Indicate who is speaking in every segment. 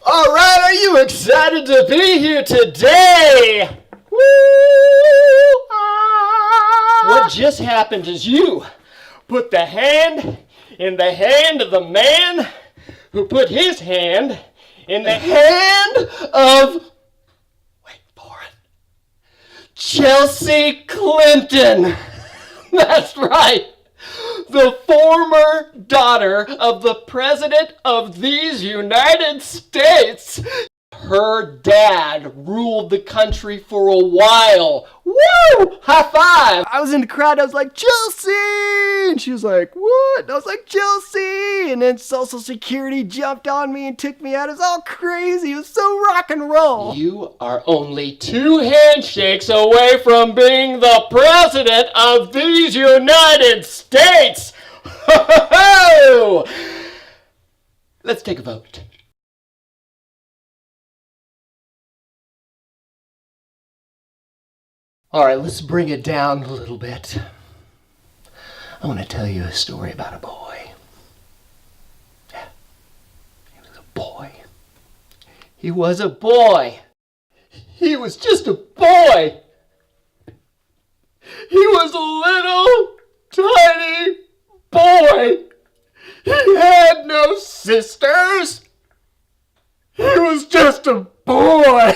Speaker 1: All right, are you excited to be here today? Woo! What just happened is you put the hand in the hand of the man who put his hand in the hand of, wait for it, Chelsea Clinton. That's right. The former daughter of the President of these United States. Her dad ruled the country for a while. Woo! High five! I was in the crowd, I was like, Chelsea! And she was like, what? And I was like, Chelsea! And then Social Security jumped on me and took me out. It was all crazy. It was so rock and roll. You are only 2 handshakes away from being the President of these United States! Ho-ho-ho! Let's take a vote. All right, let's bring it down a little bit. I want to tell you a story about a boy. Yeah, he was a boy. He was a boy. He was just a boy. He was a little tiny boy. He had no sisters. He was just a boy.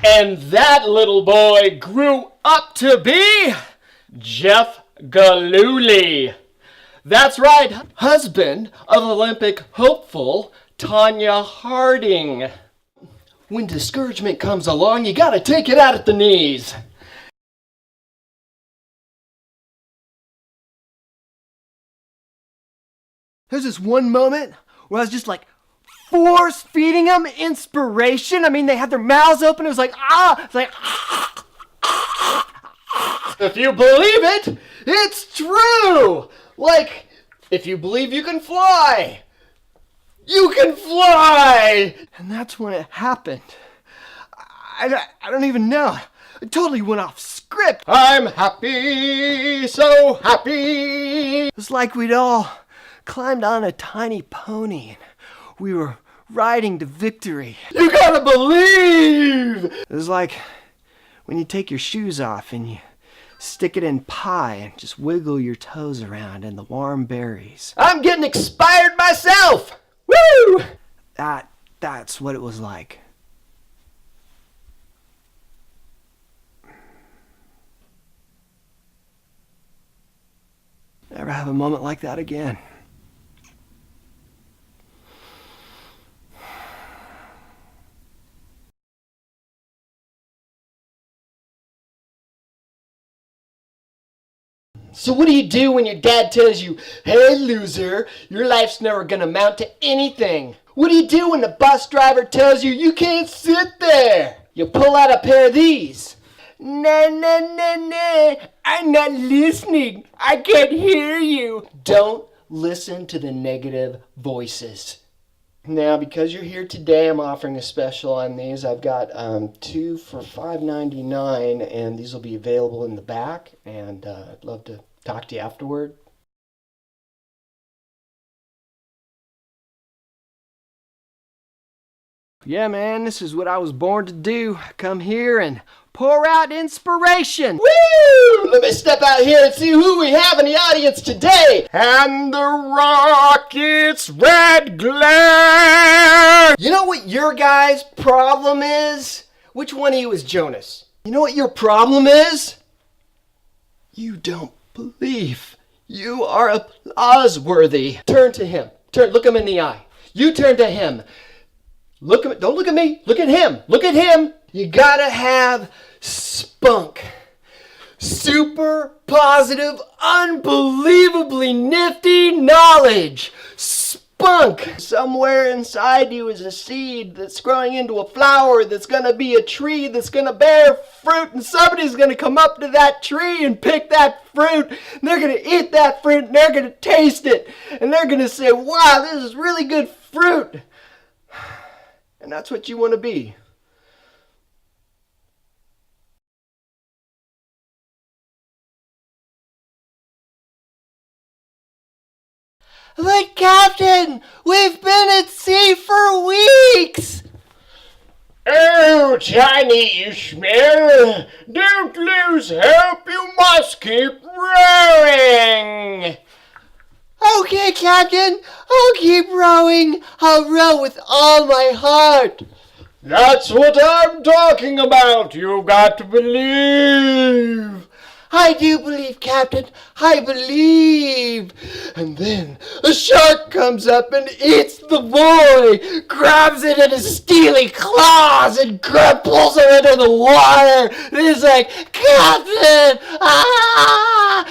Speaker 1: And that little boy grew up to be Jeff Gillooly. That's right, husband of Olympic hopeful Tanya Harding. When discouragement comes along, you gotta take it out at the knees. There's this one moment where I was just like force feeding them inspiration. I mean, they had their mouths open. It was like, ah! It's like, if you believe it, it's true. Like, if you believe you can fly, you can fly. And that's when it happened. I don't even know. It totally went off script. I'm happy, so happy. It was like we'd all climbed on a tiny pony and we were riding to victory. You gotta believe! It was like when you take your shoes off and you stick it in pie and just wiggle your toes around in the warm berries. I'm getting expired myself! Woo! That's what it was like. Never have a moment like that again. So what do you do when your dad tells you, hey loser, your life's never gonna amount to anything? What do you do when the bus driver tells you you can't sit there? You pull out a pair of these. Nah, nah, nah, nah, I'm not listening. I can't hear you. Don't listen to the negative voices. Now, because you're here today, I'm offering a special on these. I've got 2 for $5.99, and these will be available in the back, and I'd love to talk to you afterward. Yeah, man, this is what I was born to do. Come here and pour out inspiration. Woo! Let me step out here and see who we have in the audience today. And the rocket's red glare. You know what your guys' problem is? Which one of you is Jonas? You know what your problem is? You don't believe. You are applause-worthy. Turn to him. Look him in the eye. You turn to him. Don't look at me. Look at him. Look at him. You gotta have spunk. Super positive, unbelievably nifty knowledge. Spunk. Somewhere inside you is a seed that's growing into a flower that's gonna be a tree that's gonna bear fruit, and somebody's gonna come up to that tree and pick that fruit, and they're gonna eat that fruit, and they're gonna taste it, and they're gonna say, wow, this is really good fruit. And that's what you want to be. But Captain, we've been at sea for weeks!
Speaker 2: Oh, Tiny Ishmael, don't lose hope, you must keep rowing!
Speaker 1: Okay, Captain, I'll keep rowing. I'll row with all my heart.
Speaker 2: That's what I'm talking about, you've got to believe!
Speaker 1: I do believe, Captain. I believe. And then a shark comes up and eats the boy, grabs it in his steely claws and pulls it into the water. And he's like, Captain! Ah!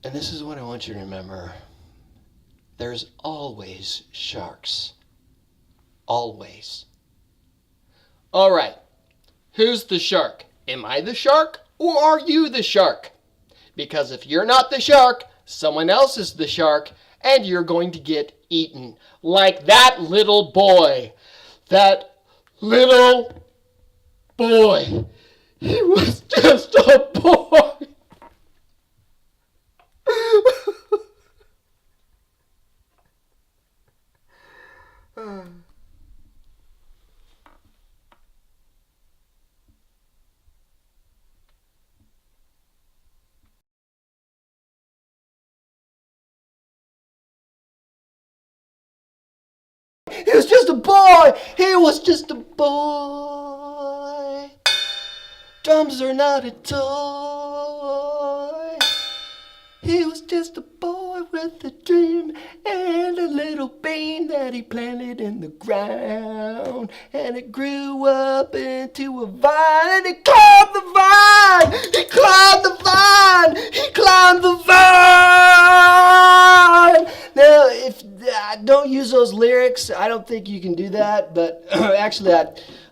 Speaker 1: And this is what I want you to remember. There's always sharks. Always. All right. Who's the shark? Am I the shark? Or are you the shark? Because if you're not the shark, someone else is the shark, and you're going to get eaten. Like that little boy. That little boy. He was just a boy. He was just a boy. He was just a boy. Drums are not a toy. He was just a boy with a dream and a little bean that he planted in the ground. And it grew up into a vine and he climbed the vine. He climbed the vine. He climbed the vine. Now, if don't use those lyrics, I don't think you can do that. But actually,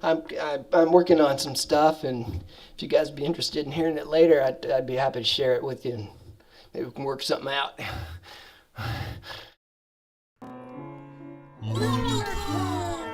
Speaker 1: I'm working on some stuff, and if you guys would be interested in hearing it later, I'd be happy to share it with you. And maybe we can work something out.
Speaker 3: Motivational.